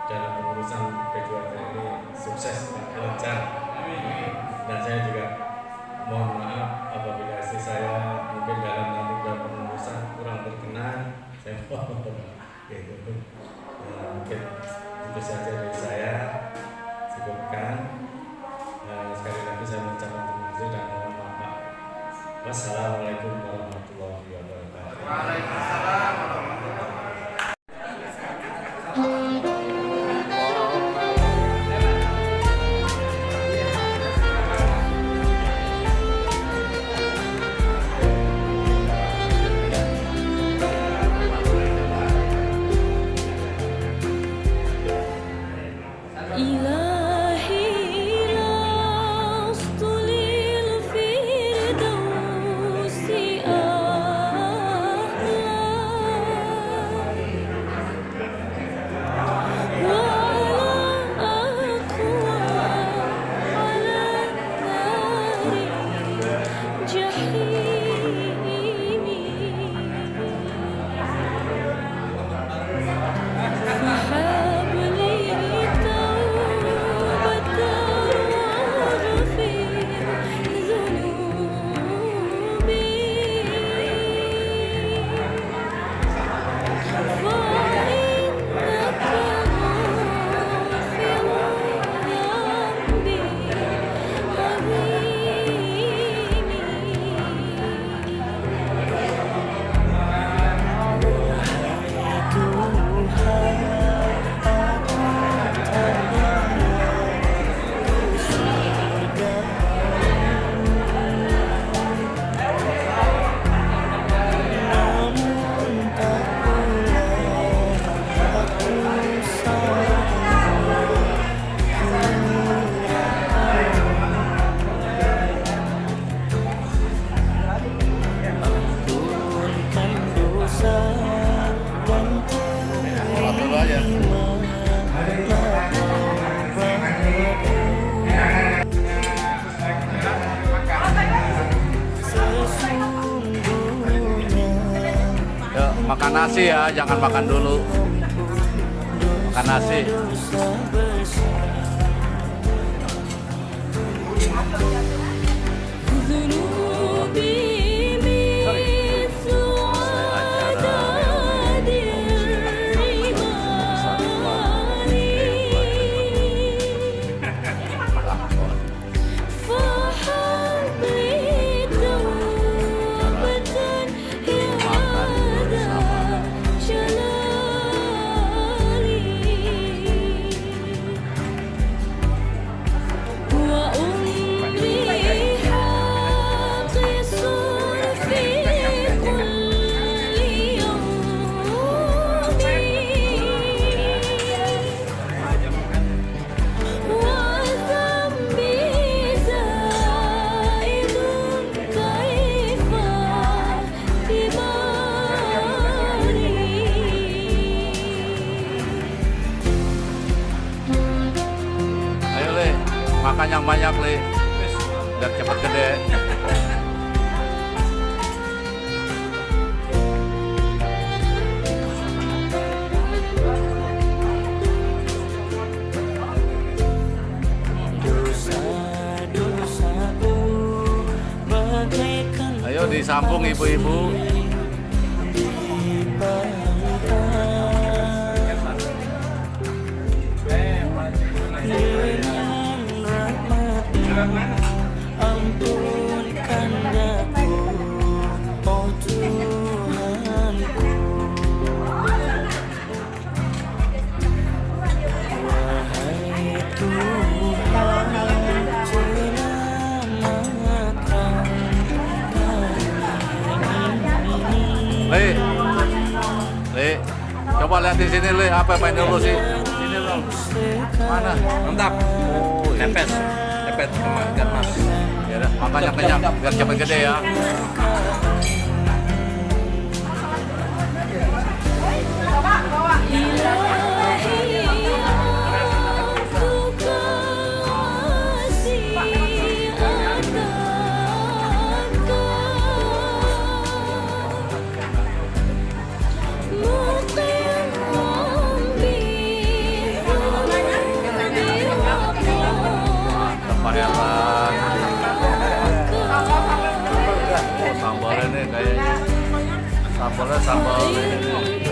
dalam pengurusan P2T ini sukses dan lancar. Dan saya juga mohon maaf apabila istri saya mungkin dalam pengurusan kurang berkenan, saya mohon gitu. Mungkin itu saja dari saya, cukupkan. Sekali lagi saya mengucapkan terima kasih dan mohon maaf. Wassalamualaikum warahmatullahi wabarakatuh. Waalaikumsalam warahmatullahi Makan nasi ya, jangan makan dulu. Makan nasi. Makan yang banyak, Li, biar cepat gede. Yuk disambung ibu-ibu. Le, coba lihat di sini Le, apa main dulu sih? Sini dong. Mana? Mantap. Oh, Lepet, lepet kemakan mas. Ya udah, makanya kenyang biar cepet gede ya. Sambalnya nih kayaknya sambalnya sambal ini.